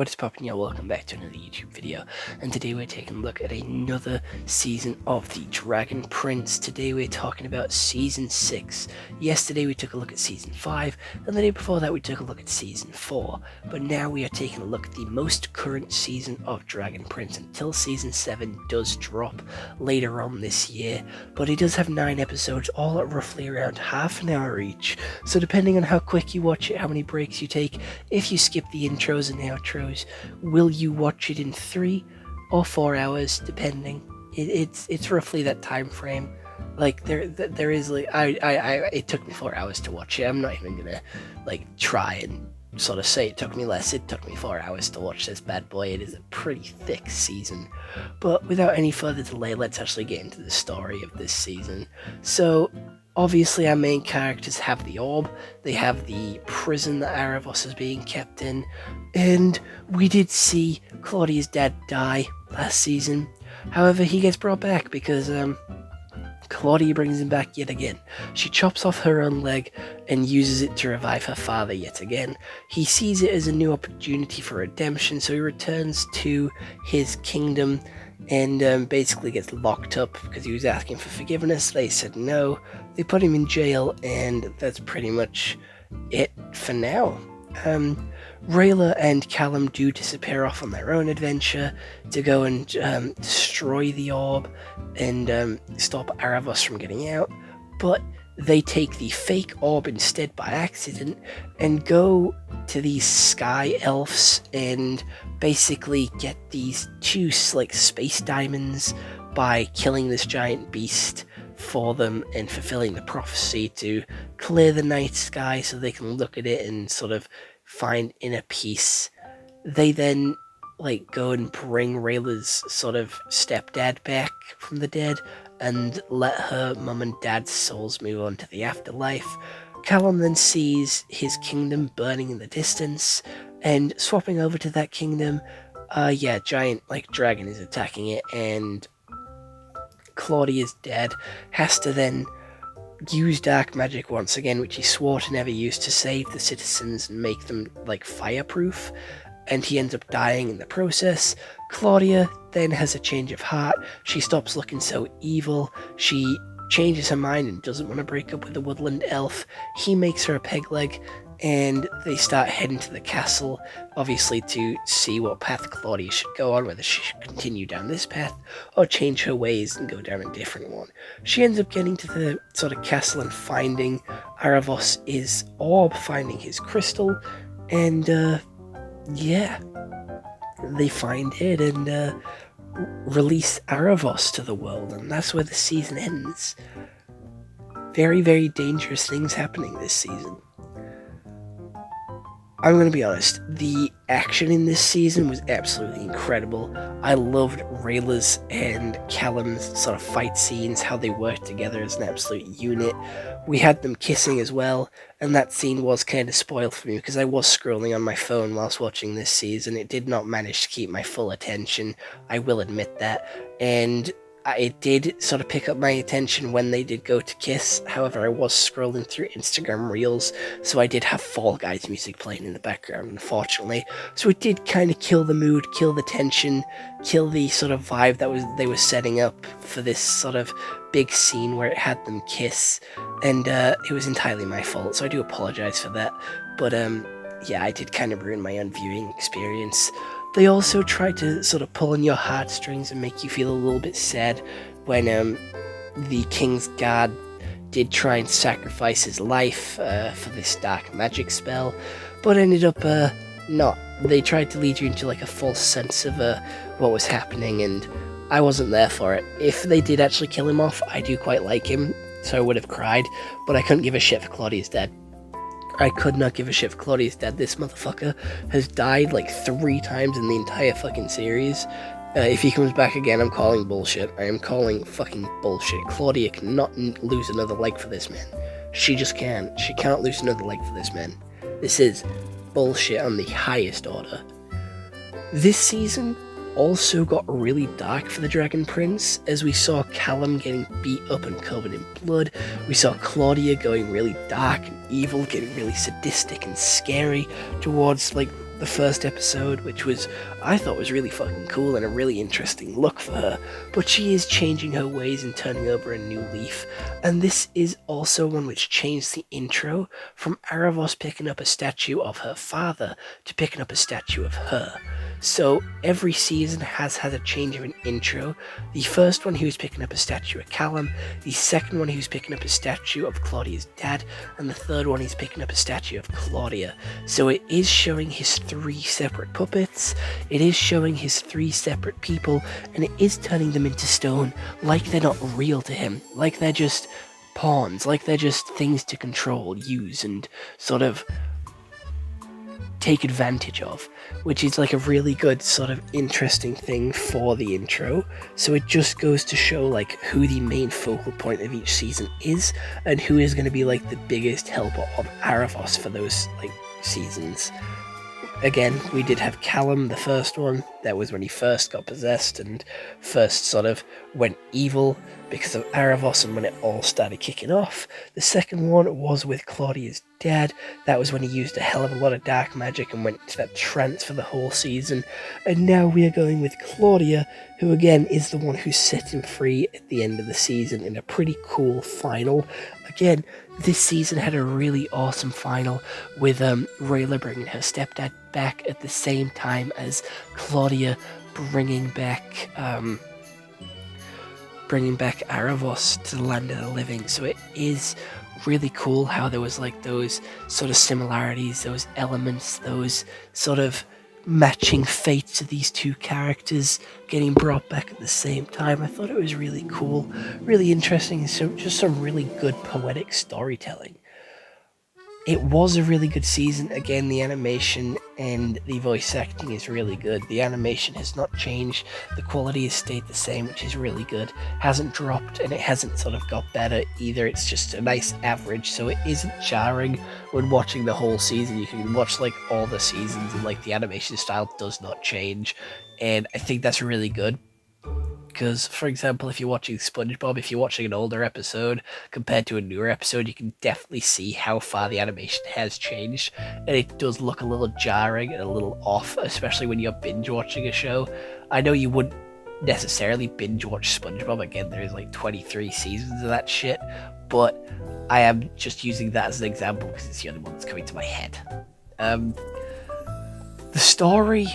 What is poppin', y'all? Welcome back to another YouTube video, and today we're taking a look at another season of The Dragon Prince. Today we're talking about Season 6. Yesterday we took a look at Season 5, and the day before that we took a look at Season 4. But now we are taking a look at the most current season of Dragon Prince until Season 7 does drop later on this year. But it does have 9 episodes, all at roughly around half an hour each. So depending on how quick you watch it, how many breaks you take, if you skip the intros and outros, will you watch it in 3 or 4 hours, depending? It's roughly that time frame. Like there is like it took me 4 hours to watch it. I'm not even gonna like try and sort of say it took me less. It took me 4 hours to watch this bad boy. It is a pretty thick season. But without any further delay, let's actually get into the story of this season. So obviously our main characters have the orb, they have the prison that Aravos is being kept in, and we did see Claudia's dad die last season. However, he gets brought back because Claudia brings him back yet again. She chops off her own leg and uses it to revive her father yet again. He sees it as a new opportunity for redemption, so he returns to his kingdom and basically gets locked up because he was asking for forgiveness. They said no. They put him in jail, and that's pretty much it for now. Rayla and Callum do disappear off on their own adventure to go and destroy the orb and stop Aravos from getting out, but they take the fake orb instead by accident and go to these sky elves and basically get these 2 like space diamonds by killing this giant beast for them and fulfilling the prophecy to clear the night sky so they can look at it and sort of find inner peace. They then like go and bring Rayla's sort of stepdad back from the dead and let her mum and dad's souls move on to the afterlife. Callum then sees his kingdom burning in the distance, and swapping over to that kingdom, giant like dragon is attacking it, and Claudia's dad has to then use dark magic once again, which he swore to never use, to save the citizens and make them like fireproof, and he ends up dying in the process. Claudia then has a change of heart. She stops looking so evil. She changes her mind and doesn't want to break up with the woodland elf. He makes her a peg leg, and they start heading to the castle, obviously to see what path Claudia should go on, whether she should continue down this path or change her ways and go down a different one. She ends up getting to the sort of castle and finding Aravos' orb, finding his crystal, and they find it and release Aravos to the world, and that's where the season ends. Very, very dangerous things happening this season. I'm going to be honest, the action in this season was absolutely incredible. I loved Rayla's and Callum's sort of fight scenes, how they worked together as an absolute unit. We had them kissing as well, and that scene was kind of spoiled for me because I was scrolling on my phone whilst watching this season. It did not manage to keep my full attention, I will admit that, and it did sort of pick up my attention when they did go to kiss. However, I was scrolling through Instagram Reels, so I did have Fall Guys music playing in the background, unfortunately. So it did kind of kill the mood, kill the tension, kill the sort of vibe that they were setting up for this sort of big scene where it had them kiss, and it was entirely my fault, so I do apologize for that. But I did kind of ruin my own viewing experience. They also try to sort of pull on your heartstrings and make you feel a little bit sad when the King's Guard did try and sacrifice his life for this dark magic spell, but ended up not. They tried to lead you into like a false sense of what was happening, and I wasn't there for it. If they did actually kill him off, I do quite like him, so I would have cried, but I couldn't give a shit for Claudia's dad. I could not give a shit for Claudia's dad. This motherfucker has died like 3 times in the entire fucking series. If he comes back again, I'm calling bullshit. I am calling fucking bullshit. Claudia cannot lose another leg for this man. She just can't. She cannot lose another leg for this man. This is bullshit on the highest order. This season also got really dark for the Dragon Prince, as we saw Callum getting beat up and covered in blood. We saw Claudia going really dark and evil, getting really sadistic and scary towards like the first episode, which I thought was really fucking cool and a really interesting look for her, but she is changing her ways and turning over a new leaf. And this is also one which changed the intro from Aravos picking up a statue of her father to picking up a statue of her. So every season has had a change of an intro. The first one, he was picking up a statue of Callum. The second one, he was picking up a statue of Claudia's dad. And the third one, he's picking up a statue of Claudia. So it is showing his 3 separate puppets. It is showing his 3 separate people. And it is turning them into stone, like they're not real to him. Like they're just pawns. Like they're just things to control, use, and sort of take advantage of, which is like a really good sort of interesting thing for the intro. So it just goes to show like who the main focal point of each season is and who is going to be like the biggest helper of Aravos for those like seasons. Again, we did have Callum, the first one. That was when he first got possessed and first sort of went evil because of Aravos and when it all started kicking off. The second one was with Claudia's dad. That was when he used a hell of a lot of dark magic and went into that trance for the whole season. And now we are going with Claudia, who again is the one who set him free at the end of the season in a pretty cool final. Again, this season had a really awesome final with Rayla bringing her stepdad back at the same time as Claudia bringing back Aravos to the land of the living. So it is really cool how there was like those sort of similarities, those elements, those sort of matching fates of these two characters getting brought back at the same time. I thought it was really cool, really interesting, so just some really good poetic storytelling. It was a really good season. Again, the animation and the voice acting is really good. The animation has not changed. The quality has stayed the same, which is really good. Hasn't dropped and it hasn't sort of got better either. It's just a nice average, so it isn't jarring when watching the whole season. You can watch like all the seasons and like the animation style does not change. And I think that's really good. Because, for example, if you're watching SpongeBob, if you're watching an older episode compared to a newer episode, you can definitely see how far the animation has changed. And it does look a little jarring and a little off, especially when you're binge watching a show. I know you wouldn't necessarily binge watch SpongeBob. Again, there's like 23 seasons of that shit. But I am just using that as an example because it's the only one that's coming to my head. The story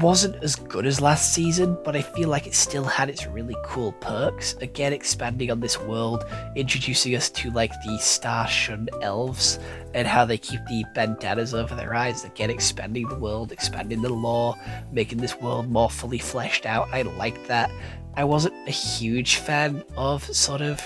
wasn't as good as last season, but I feel like it still had its really cool perks. Again, expanding on this world, introducing us to like the star-shunned elves and how they keep the bandanas over their eyes. Again, expanding the world, expanding the lore, making this world more fully fleshed out. I liked that. I wasn't a huge fan of sort of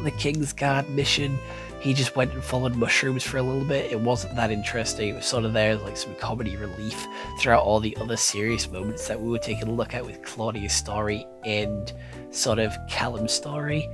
the Kingsguard mission. He just went and followed mushrooms for a little bit. It wasn't that interesting. It was sort of there as like some comedy relief throughout all the other serious moments that we were taking a look at with Claudia's story and sort of Callum's story.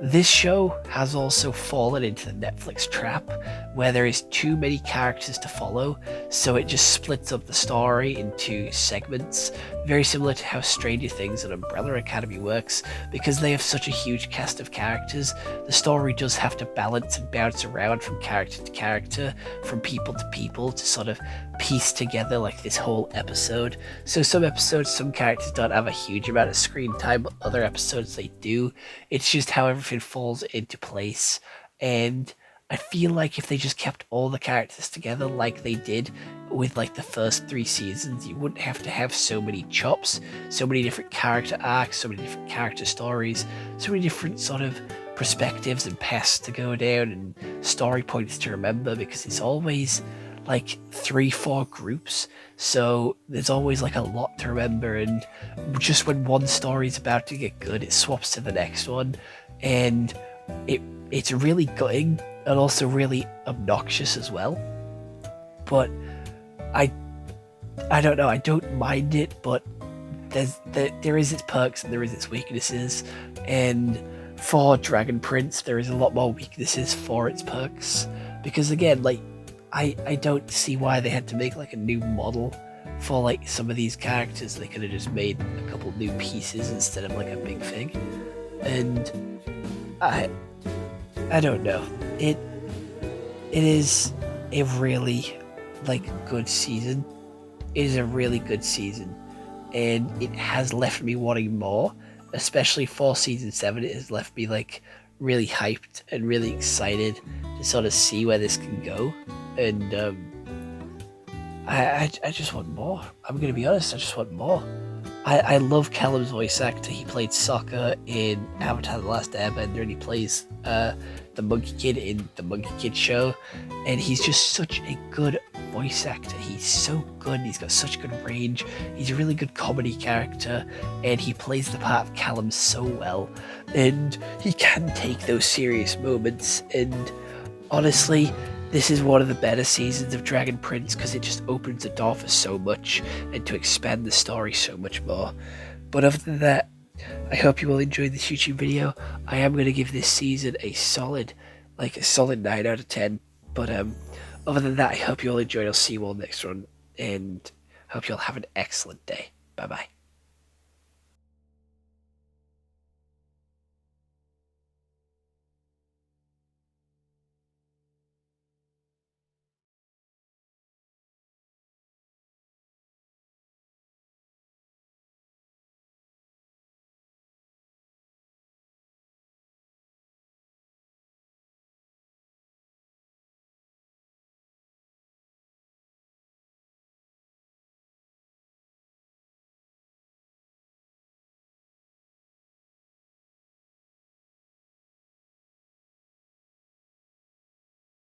This show has also fallen into the Netflix trap where there is too many characters to follow, so it just splits up the story into segments, very similar to how Stranger Things and Umbrella Academy works. Because they have such a huge cast of characters, the story does have to balance and bounce around from character to character, from people to people, to sort of piece together like this whole episode. So some episodes, some characters don't have a huge amount of screen time, but other episodes they do. It's just how everything falls into place. And I feel like if they just kept all the characters together like they did with like the first 3 seasons, you wouldn't have to have so many chops, so many different character arcs, so many different character stories, so many different sort of perspectives and paths to go down and story points to remember, because it's always like 3-4 groups, so there's always like a lot to remember, and just when one story's about to get good, it swaps to the next one, and it's really gutting and also really obnoxious as well. But I don't know, I don't mind it, but there is its perks and there is its weaknesses, and for Dragon Prince there is a lot more weaknesses for its perks, because again, like I don't see why they had to make like a new model for like some of these characters. They could have just made a couple new pieces instead of like a big thing. And I don't know. It is a really like good season. it is a really good season, and it has left me wanting more, especially for season 7. It has left me like really hyped and really excited to sort of see where this can go, and I just want more. I'm gonna be honest, I just want more. I love Callum's voice actor. He played Sokka in Avatar: The Last Airbender, and he plays the Monkey Kid in the Monkey Kid show, and he's just such a good voice actor. He's so good, he's got such good range, he's a really good comedy character, and he plays the part of Callum so well, and he can take those serious moments, and honestly, this is one of the better seasons of Dragon Prince because it just opens the door for so much and to expand the story so much more. But other than that, I hope you all enjoyed this YouTube video. I am going to give this season a solid 9 out of 10. But other than that, I hope you all enjoyed. I'll see you all next one, and hope you all have an excellent day. Bye bye.